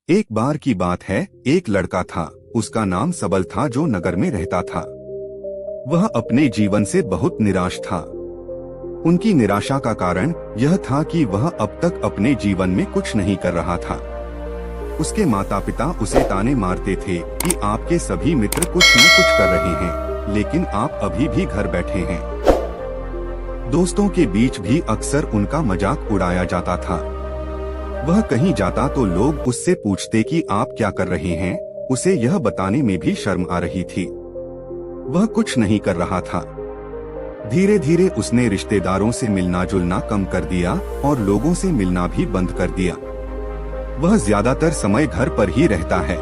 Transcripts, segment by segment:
एक बार की बात है, एक लड़का था। उसका नाम सबल था, जो नगर में रहता था। वह अपने जीवन से बहुत निराश था। उनकी निराशा का कारण यह था कि वह अब तक अपने जीवन में कुछ नहीं कर रहा था। उसके माता पिता उसे ताने मारते थे कि आपके सभी मित्र कुछ न कुछ कर रहे हैं, लेकिन आप अभी भी घर बैठे हैं। दोस्तों के बीच भी अक्सर उनका मजाक उड़ाया जाता था। वह कहीं जाता तो लोग उससे पूछते कि आप क्या कर रहे हैं। उसे यह बताने में भी शर्म आ रही थी। वह कुछ नहीं कर रहा था। धीरे धीरे उसने रिश्तेदारों से मिलना जुलना कम कर दिया और लोगों से मिलना भी बंद कर दिया। वह ज्यादातर समय घर पर ही रहता है।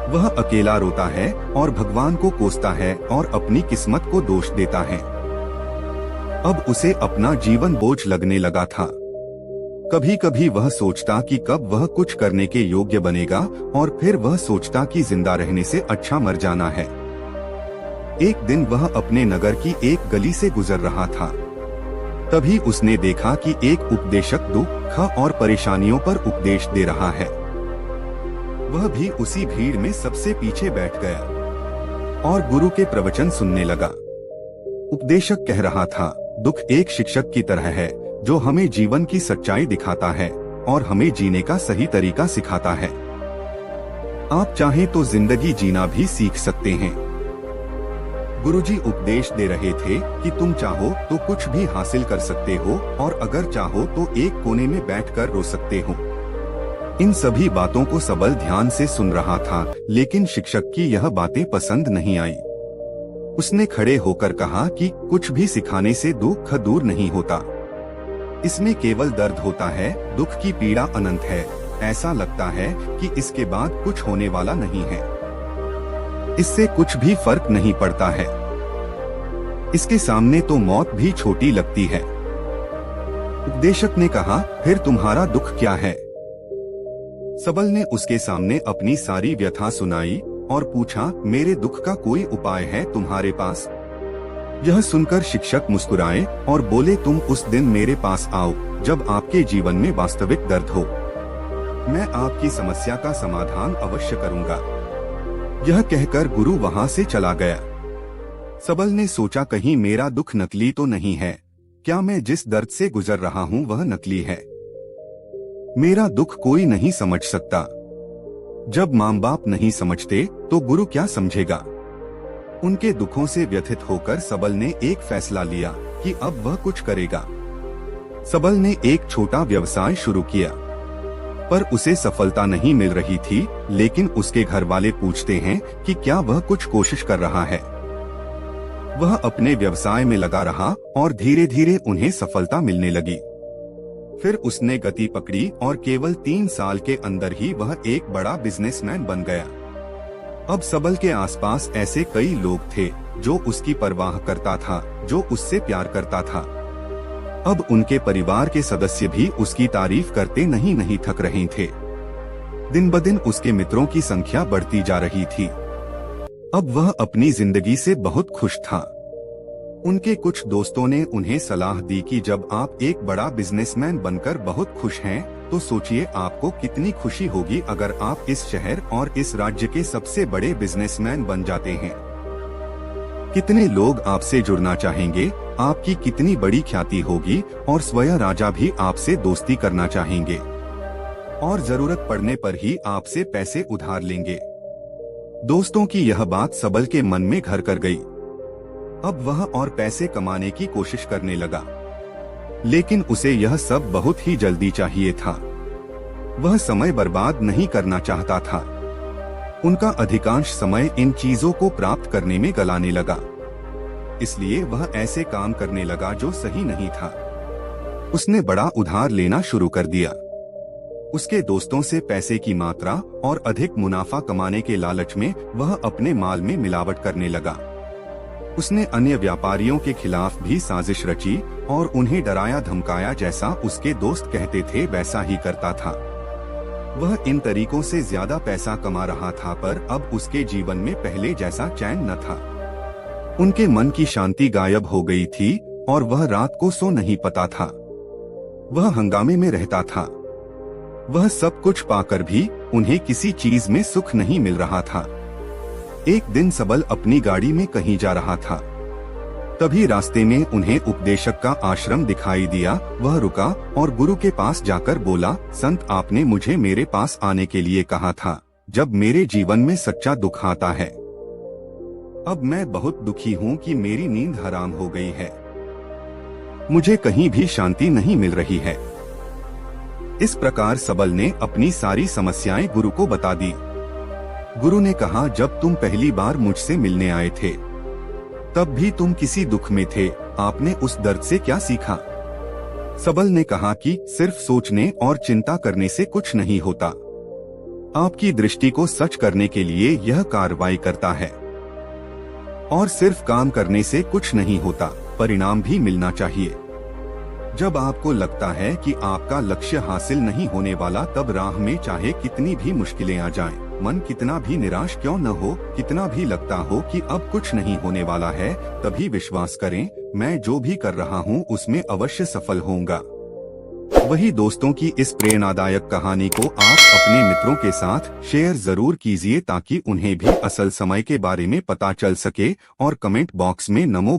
वह अकेला रोता है और भगवान को कोसता है और अपनी किस्मत को दोष देता है। अब उसे अपना जीवन बोझ लगने लगा था। कभी कभी वह सोचता कि कब वह कुछ करने के योग्य बनेगा, और फिर वह सोचता कि जिंदा रहने से अच्छा मर जाना है। एक दिन वह अपने नगर की एक गली से गुजर रहा था। तभी उसने देखा कि एक उपदेशक दुख और परेशानियों पर उपदेश दे रहा है। वह भी उसी भीड़ में सबसे पीछे बैठ गया और गुरु के प्रवचन सुनने लगा। उपदेशक कह रहा था, दुख एक शिक्षक की तरह है जो हमें जीवन की सच्चाई दिखाता है और हमें जीने का सही तरीका सिखाता है। आप चाहें तो जिंदगी जीना भी सीख सकते हैं। गुरुजी उपदेश दे रहे थे कि तुम चाहो तो कुछ भी हासिल कर सकते हो, और अगर चाहो तो एक कोने में बैठकर रो सकते हो। इन सभी बातों को सबल ध्यान से सुन रहा था, लेकिन शिक्षक की यह बातें पसंद नहीं आई। उसने खड़े होकर कहा कि कुछ भी सिखाने से दुख दूर नहीं होता। इसमें केवल दर्द होता है। दुख की पीड़ा अनंत है। ऐसा लगता है कि इसके बाद कुछ होने वाला नहीं है। इससे कुछ भी फर्क नहीं पड़ता है। इसके सामने तो मौत भी छोटी लगती है। उपदेशक ने कहा, फिर तुम्हारा दुख क्या है? सबल ने उसके सामने अपनी सारी व्यथा सुनाई और पूछा, मेरे दुख का कोई उपाय है तुम्हारे पास? यह सुनकर शिक्षक मुस्कुराए और बोले, तुम उस दिन मेरे पास आओ जब आपके जीवन में वास्तविक दर्द हो। मैं आपकी समस्या का समाधान अवश्य करूंगा। यह कहकर गुरु वहां से चला गया। सबल ने सोचा, कहीं मेरा दुख नकली तो नहीं है? क्या मैं जिस दर्द से गुजर रहा हूं वह नकली है? मेरा दुख कोई नहीं समझ सकता। जब माँ बाप नहीं समझते तो गुरु क्या समझेगा? उनके दुखों से व्यथित होकर सबल ने एक फैसला लिया कि अब वह कुछ करेगा। सबल ने एक छोटा व्यवसाय शुरू किया, पर उसे सफलता नहीं मिल रही थी। लेकिन उसके घर वाले पूछते हैं कि क्या वह कुछ कोशिश कर रहा है। वह अपने व्यवसाय में लगा रहा और धीरे धीरे उन्हें सफलता मिलने लगी। फिर उसने गति पकड़ी और केवल 3 साल के अंदर ही वह एक बड़ा बिजनेसमैन बन गया। अब सबल के आसपास ऐसे कई लोग थे जो उसकी परवाह करता था, जो उससे प्यार करता था। अब उनके परिवार के सदस्य भी उसकी तारीफ करते नहीं थक रहे थे। दिन ब दिन उसके मित्रों की संख्या बढ़ती जा रही थी। अब वह अपनी जिंदगी से बहुत खुश था। उनके कुछ दोस्तों ने उन्हें सलाह दी कि जब आप एक बड़ा बिजनेसमैन बनकर बहुत खुश हैं, तो सोचिए आपको कितनी खुशी होगी अगर आप इस शहर और इस राज्य के सबसे बड़े बिजनेसमैन बन जाते हैं। कितने लोग आपसे जुड़ना चाहेंगे, आपकी कितनी बड़ी ख्याति होगी, और स्वयं राजा भी आपसे दोस्ती करना चाहेंगे और जरूरत पड़ने पर ही आपसे पैसे उधार लेंगे। दोस्तों की यह बात सबल के मन में घर कर गई। अब वह और पैसे कमाने की कोशिश करने लगा, लेकिन उसे यह सब बहुत ही जल्दी चाहिए था। वह समय बर्बाद नहीं करना चाहता था। उनका अधिकांश समय इन चीजों को प्राप्त करने में गलाने लगा। इसलिए वह ऐसे काम करने लगा जो सही नहीं था। उसने बड़ा उधार लेना शुरू कर दिया। उसके दोस्तों से पैसे की मात्रा और अधिक मुनाफा कमाने के लालच में वह अपने माल में मिलावट करने लगा। उसने अन्य व्यापारियों के खिलाफ भी साजिश रची और उन्हें डराया धमकाया। जैसा उसके दोस्त कहते थे वैसा ही करता था। वह इन तरीकों से ज्यादा पैसा कमा रहा था, पर अब उसके जीवन में पहले जैसा चैन न था। उनके मन की शांति गायब हो गई थी और वह रात को सो नहीं पाता था। वह हंगामे में रहता था। वह सब कुछ पाकर भी उन्हें किसी चीज में सुख नहीं मिल रहा था। एक दिन सबल अपनी गाड़ी में कहीं जा रहा था। तभी रास्ते में उन्हें उपदेशक का आश्रम दिखाई दिया। वह रुका और गुरु के पास जाकर बोला, संत, आपने मुझे मेरे पास आने के लिए कहा था जब मेरे जीवन में सच्चा दुख आता है। अब मैं बहुत दुखी हूँ कि मेरी नींद हराम हो गई है। मुझे कहीं भी शांति नहीं मिल रही है। इस प्रकार सबल ने अपनी सारी समस्याएं गुरु को बता दी। गुरु ने कहा, जब तुम पहली बार मुझसे मिलने आए थे तब भी तुम किसी दुख में थे। आपने उस दर्द से क्या सीखा? सबल ने कहा कि सिर्फ सोचने और चिंता करने से कुछ नहीं होता। आपकी दृष्टि को सच करने के लिए यह कार्रवाई करता है। और सिर्फ काम करने से कुछ नहीं होता, परिणाम भी मिलना चाहिए। जब आपको लगता है कि आपका लक्ष्य हासिल नहीं होने वाला, तब राह में चाहे कितनी भी मुश्किलें आ जाएं, मन कितना भी निराश क्यों न हो, कितना भी लगता हो कि अब कुछ नहीं होने वाला है, तभी विश्वास करें, मैं जो भी कर रहा हूँ उसमें अवश्य सफल होऊंगा। वही दोस्तों की इस प्रेरणादायक कहानी को आप अपने मित्रों के साथ शेयर जरूर कीजिए ताकि उन्हें भी असल समय के बारे में पता चल सके। और कमेंट बॉक्स में नमो